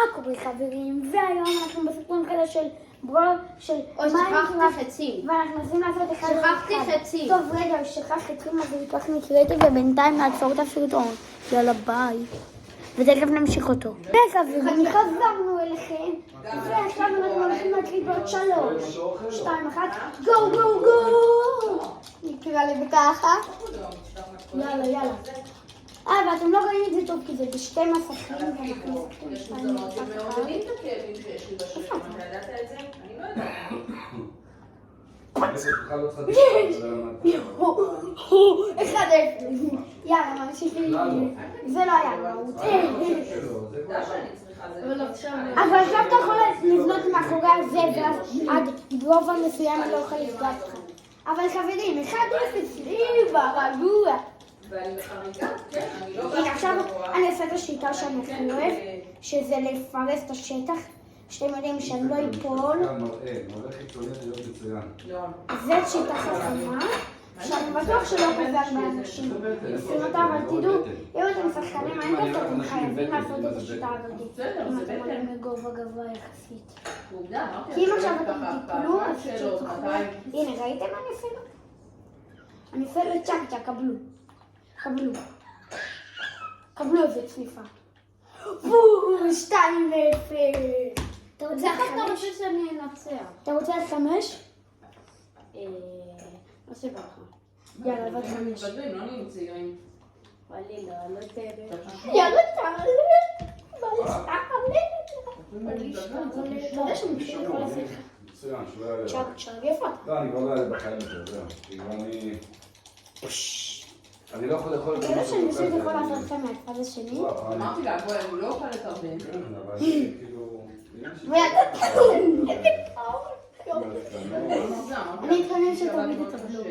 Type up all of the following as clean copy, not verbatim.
מה קורה חברים? והיום אנחנו בסרטון חדש של ברול של שכחתי חצי. ואנחנו מנסים לעשות אחד שכחתי חצי. טוב רגע, הוא שכח חצי מה זה לקח מקראתי ובינתיים נעצור את הסרטון. יאללה ביי. ותכף נמשיך אותו. וחברים, חזרנו אליכם ועכשיו אנחנו הולכים להקליט בעוד 3, 2, 1 גו גו גו. נקרא לזה ככה. יאללה יאללה. ואתם לא רואים את זה טוב כי זה בשתי מסכים ואנחנו מסכים שתיים מסך אחד. אחד אפס. יאללה, ממשיכים. זה לא היה רעות. אבל עכשיו אתה יכול לבנות מאחורי הזה ואז עד גובה מסוים אני לא יכול לפגוע אותך. אבל חברים, 1-0 לי ברגוע. הנה עכשיו אני אעשה את השיטה שאני הכי אוהב, שזה לפרס את השטח, שאתם יודעים שאני לא אפול. זה שיטה חכמה, שאני בטוח שלא פוגעת באנשים. עושים אותה, אבל תדעו, אם אתם שחקנים מיינקראפט אתם חייבים לעשות את השיטה הזאת, אם אתם עולים מגובה גבוה יחסית. כי אם עכשיו אתם תיפלו, אז תצטרכו. הנה, ראיתם מה אני עושה לו? אני עושה לו צ'ק צ'ק, קבלו איזה צליפה. 2-0. אתה רוצה איך אתה רוצה שאני אנצח? אתה רוצה על 5? עושה ככה. יאללה, עבד 5. מתבדלים, לא נהיים צעירים. ולי לא תראה. יאללה, תעלה. אתה יודע שאני פשוט יכול לעשות לך. מצוין, צ'ק צ'ק, איפה? לא, אני כבר לא יודע בחיים יותר, זהו. אני לא יכול לאכול את זה. אתה יודע שאני פשוט יכול לעשות לך מהצד השני? אמרתי לה, בואי, אני לא אוכל לתרבן. כן, אבל כאילו... ואתה תקום. אני אתכנן שתוריד את הבלוק.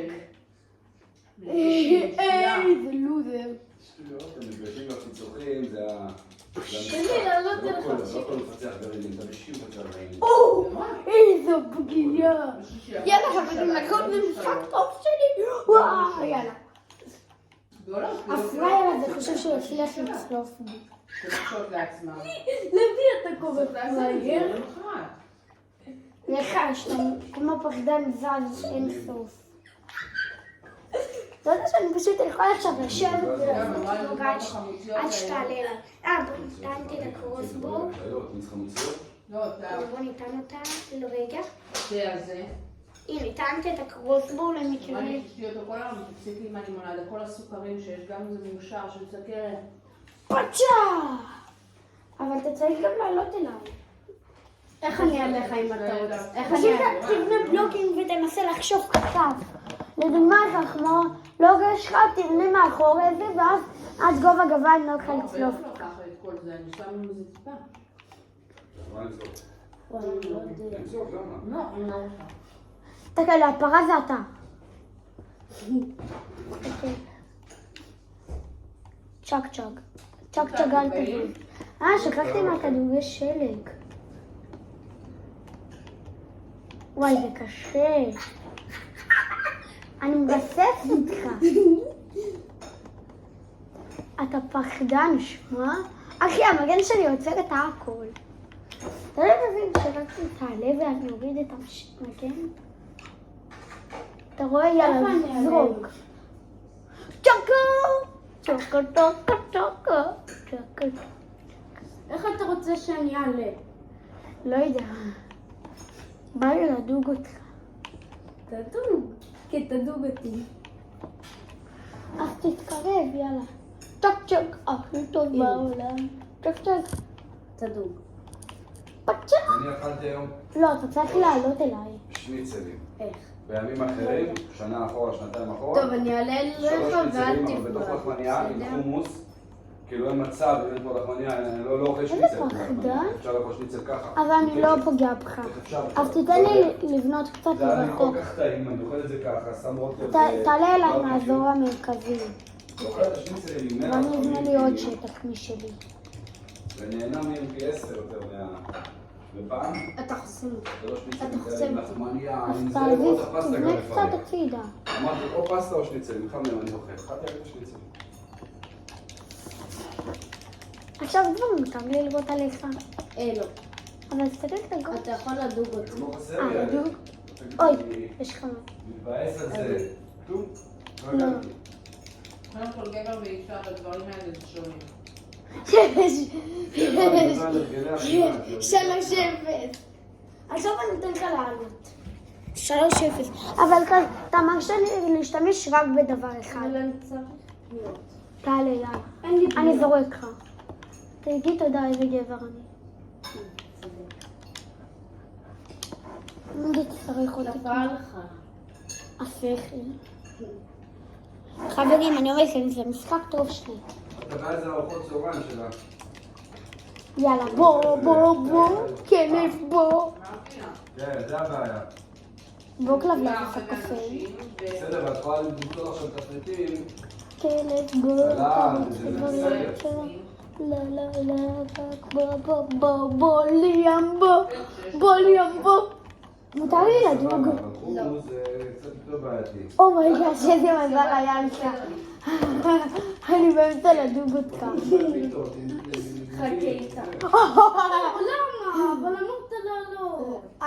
איזה לוזר. שטויות, הם נפגשים בפיצוחים, זה ה... שלי, לא תלך לא כל מפצח גרעינים, אתה משיב את הגרעינים. איזו פגיעה. יאללה חברים, לקחו במשחק טוב שלי. וואו, יאללה. הפרייר הזה חושב שהוא יצליח לצלוף בי. תחשוב לעצמם. למי אתה קורא פרייר? לך, שאתה כמו פחדן זז אין סוף. אתה יודע שאני פשוט יכולה עכשיו לשבת ולעשות נוגעת עד שתעלה אליי. בוא ניתנתי את הקרוסבו. בוא ניתן אותה לרגע. זה. הנה, ניתנתי את הקרוסבו למקרה. אני תשתי אותו כל היום, תפסיקי עם הלימונדה, כל הסוכרים שיש, גם אם זה מיושר של סוכרת. פצ'ה! אבל אתה צריך גם לעלות אליי. איך אני אעליך אם אתה רוצה? איך אני פשוט אעליך? תבנה בלוקים ותנסה לחשוב קצת. לדוגמה, כמו לוגו שלך, תבנה מאחורי זה, ואז עד גובה גבוה אני לא אוכל לצלוף. לא ככה את כל זה, אני שם לנו זה טיפה. מה לצלוף? וואי, אני לא יודע. לצלוף, למה? לא, אני לא רוצה. תקלה, הפרה זה אתה. צ'ק צ'ק. צ'ק צ'ק אל תגיד. שכחתי מהכדורי שלג. וואי, זה קשה. אני מבסס איתך. אתה פחדן, שמע? אחי, המגן שלי עוצר את הכל. אתה לא מבין שרק תעלה ואני אוריד את המגן? אתה רואה? יאללה, זרוק. צ'וקו! צ'וקו, צ'וקו, צ'וקו. צ'וקו. איך אתה רוצה שאני אעלה? לא יודע. בא לי לדוג אותך. תדוג. כן, תדוג אותי. אז תתקרב, יאללה. צ'וק צ'וק, הכי טוב בעולם. צ'וק צ'וק. תדוג. פצ'ה! אני אכלתי היום לא, אתה צריך לעלות אליי. שניצלים. איך? בימים אחרים, שנה אחורה, שנתיים אחורה. טוב, אני אעלה שלוש לך ואל שניצלים, אבל תפגע. בתוך לחמניה עם חומוס. כאילו אין מצב, אם אין פה לחמניה, אני לא אוכל איזה שניצל. פחדן. אפשר לאכול שניצל ככה. אבל אני לא פוגע בך. איך אפשר? אז תיתן לי לבנות קצת זה היה לי כל מרחוק. כך טעים, אני אוכל את זה ככה, שם רוטב. תעלה אליי מהאזור המרכזי. אוכל את השניצלים עם נר. ואני אבנה לי עוד שטח משלי. ונהנה מהם פי 10 יותר ופעם. אתה חוסם. זה לא שניצלים, אתה זה חוסם. עם לחמניה, אז עם זה, או את הפסטה גם תבנה לפעמים. קצת הצידה. אמרתי, או פסטה או שניצלים, אחד מהם אני אוכל. אכלתי רק את השניצלים. עכשיו כבר מותר לי לראות עליך. לא. אבל תסתכל תגור. אתה יכול לדוג אותי. לא חסר לי. לדוג? אוי, יש לך מה. מתבאס על זה. כלום. לא. קודם כל גבר ואישה בדברים האלה זה שונים. יש. 3-0. עכשיו אני אתן לך לעלות. 3-0. אבל אתה מרשה לי להשתמש רק בדבר אחד. אבל אני צריך להיות. תעלה, יאללה. אני זורק לך. תגיד תודה איזה גבר אני. נגיד צריך אותי. כפרה לך. השכל. חברים, אני אומרת לכם, זה משחק טוב שלי. אתה בא איזה ארוחות צהריים שלה. יאללה, בוא, כלב, בוא. כן, זה הבעיה. בוא כלב לעשות קפה. בסדר, ואת יכולה למצוא עכשיו תפריטים. כלב, בוא, בוא, ליאמבו. מותר לי לדוג. אבל חומוס זה קצת יותר בעייתי. אומייגאד, איזה מזל היה לך. אני באמצע לדוג אותך. חכה איתה. למה? אבל אמרת לא. 4-0.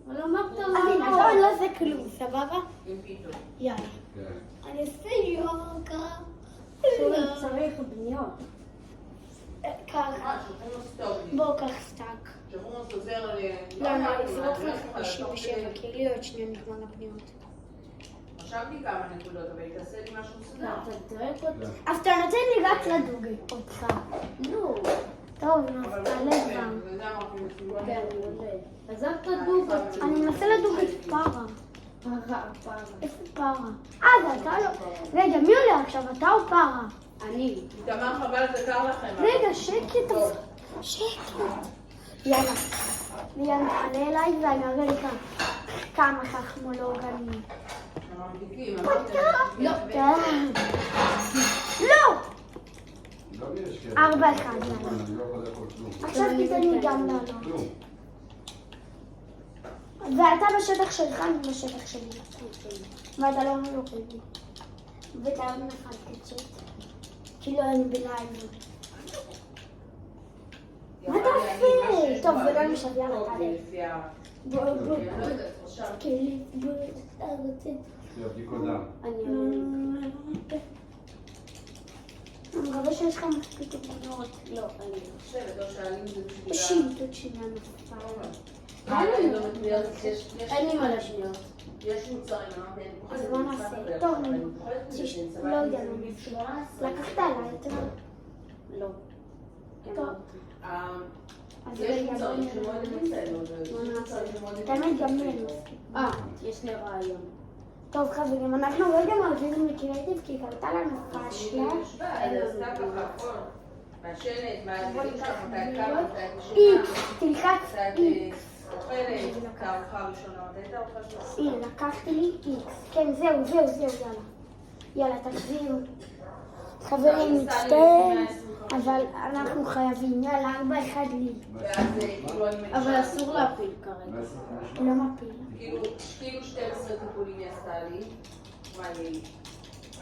אבל אמרת אני לא. נכון, לא זה כלום, סבבה? עם פיתות. יאללה. כן. אני אעשה יוגה. שהוא צריך בניות. ככה. שחומוס טוב לי. בוא, קח סטאק. שחומוס עוזר ל... לא, אני אזרוק לך 57, כי לי עוד שנייה נגמר הפניות. חשבתי כמה נקודות, אבל היא תעשה לי משהו מסודר. אתה תראה אותי. אז אתה נותן לי רק לדוג אותך. לא. טוב, נו, אבל תעלה כבר. זה אמרתי מסוגל. כן, אני עולה. אז אל תדוג אותי. אני מנסה לדוג את פרה. פרה. איפה פרה? זה אתה לא... רגע, מי עולה עכשיו? אתה או פרה? אני. איתמר חבל, זה קר לכם. רגע, שקט. שקט. יאללה. ליאן, תעלה אליי ואני אראה לך כמה חכמולוג אני. הממתיקים. לא. לא! גם לי יש כאלה. 4-1, יאללה. אני לא יכול לאכול כלום. עכשיו תיתן לי גם לעלות. כלום. ואתה בשטח שלך, אני בשטח שלי. ואתה לא אוכל בי. ותאר לך קצת. כאילו אני בלייב. מה אתה עושה? טוב, זה לא משנה, יאללה, תעלה. בוא. כלי, בוא, אתה רוצה. זה בדיקות דם. אני אני מקווה שיש לך מספיק תמונות. לא, אני לא. שאילתות שלי המספר. אין לי מה לשניות. יש מוצרים, אמרתי, אני פוחדת. אז בוא נעשה. טוב, לא יודע, לקחת עליי יותר. לא. טוב. אז יש רגע, מוצרים בוא שמאוד נראה. אצלנו. האמת גם לי. יש לי רעיון. טוב חברים, אנחנו רגע מעבירים לקריאטיב כי קרתה לנו פאשלה. מעשנת, מהדברים שלך, מתי קמה, מתי את איקס, ישנה, תלחץ מתי איקס. את אוכלת, את הארוחה הראשונה, מתי את הארוחה שלך? הנה, לקחתי לי איקס. כן, זהו, יאללה. יאללה, תחזירו. חברים, מצטער, אבל אנחנו חייבים. יאללה, 4-1 לי. ואז כאילו אני מגישה... אבל אסור להפיל כרגע. לא מפיל. כאילו 12 טיפולים היא עשתה לי. מה יהיה?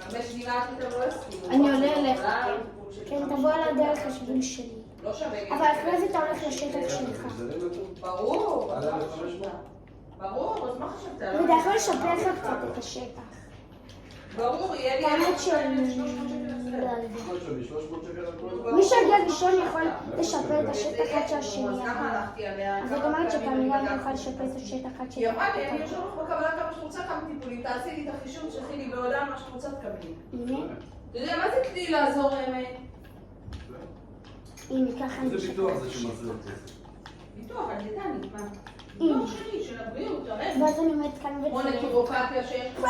הרבה שדיברתי איתם לא הסכימו. אני עולה אליך. כן, תבוא על הדרך השביל שלי. לא שווה לי. אבל אחרי זה אתה הולך לשטח שלך. ברור. ברור, אז מה חשבת? ואתה יכול לשפר לך קצת את השטח. ברור, יהיה לי... האמת שאני... לא יודעת. מי שיגיע ראשון יכול לשפר את השטח עד שהשני אז למה יגיע. הלכתי עליה? אז זאת אומרת שכנראה אני אוכל לשפר את השטח עד היא אמרה לי, שהיא אני ארשום לך בקבלה כמה שאת רוצה, כמה טיפולים, תעשי לי את החישוב, שלחי לי בעולם מה שאת רוצה תקבלי. הנה, אתה יודע, מה זה כלי לעזור אמת? הנה, ככה אני איזה משפר. ביטוח זה שמחזיר כסף? ביטוח, על ידני, מה? הנה. ביטוח שלי, של הבריאות, הרי. ואז אני עומדת כאן כמו וצוררת. נקירופתיה שיש פה...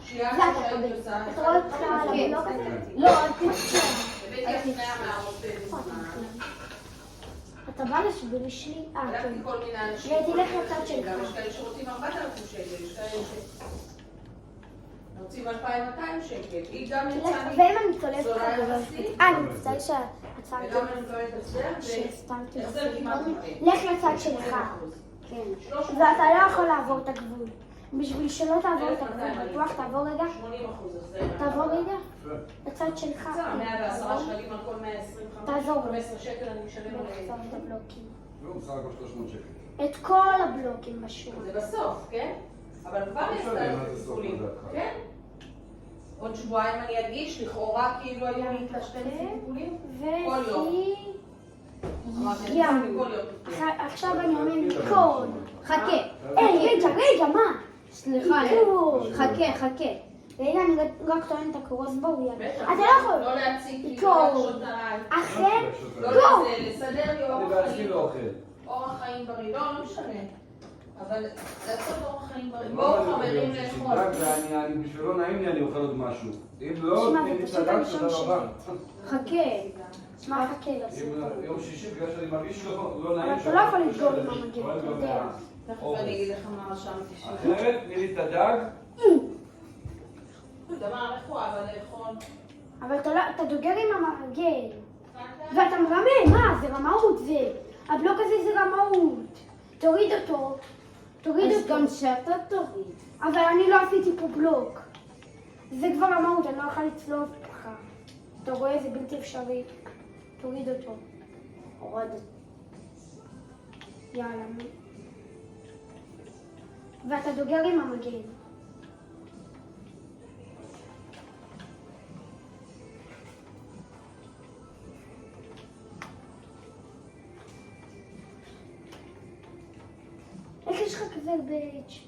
שלייה זה אתה שהיית קבל. עושה. אתה רואה אותך על הבלוק הזה? כן. לא, אל תצא. הבאתי הפניה מהרופא בזמן. אתה בא לשביל שלי? כן. בדקתי כל מיני אנשים. ותלך לצד שלך. גם יש כאלה שרוצים 4,000 שקל, יש כאלה רוצים 2,200 שקל. היא גם יצאה לי... ואם אני צולבת זולה לך דבר יחסית. אני מצטער שעצרתי. וגם אני מקבלת החזר, שהסתרתי והחזר כמעט מלא. לך לצד שלך. 300. ואתה לא יכול לעבור את הגבול. בשביל שלא תעבור את הגבול, בטוח תעבור רגע. 80%, אז זה... תעבור רגע. בצד שלך. בסדר, 110 שקלים על כל 125. תעזור. 15 שקל אני משלם לחזור את הבלוקים. לא, בסך הכל 300 שקל. את כל הבלוקים בשורה. זה בסוף, כן? אבל כבר יש משנה מה את זה סוף הטיפולים. לדעתך. כן? עוד שבועיים אני אגיש, לכאורה כאילו היו לי את השתי טיפולים. כל יום. אמרתי, אני ים. כל יום. עכשיו אני אומר כל. חכה. רגע, מה? סליחה, עיכול. חכה. רגע, אני רק טוען את הקרוסבו, יאללה. בטח. אתה לא יכול. לא להציג לי, עיכול. לא להקשות עליי. אחר, לא גו. לסדר לי אני אורח בעצמי חיים. לא אוכל. אורח חיים בריא, לא משנה. אבל לעשות אורח חיים בריא. לא בואו אני חברים אוכל שיש לי לאכול. דג ואני בשביל לא נעים לי אני אוכל עוד משהו. אם לא, תשמע, תני לי את זה פשוט הדג, הראשון תודה רבה. חכה. מה חכה אם לסרטון? יום שישי בגלל שאני מרגיש לא נעים. אבל אתה לא יכול לסגור עם המגן, כואב אתה גם יודע. תכף אורז. אני אגיד לך מה רשמתי שם. אחרת, תני לי את הדג. דבר רפואה, אבל לאכול. אבל אתה דוגר עם המגן. ואתה מרמה, מה? זה רמאות, זה. הבלוק הזה זה רמאות. תוריד אותו. אז גם שאתה תוריד. אבל אני לא עשיתי פה בלוק. זה כבר רמאות, אני לא יכולה לצלוב ככה. אתה רואה? זה בלתי אפשרי. תוריד אותו. הורדת. יאללה. ואתה דוגר עם המגן. איך יש לך כזה בץ'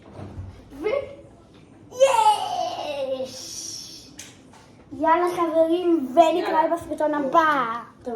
יש! יאללה חברים, ונתראה בסרטון הבא. טוב.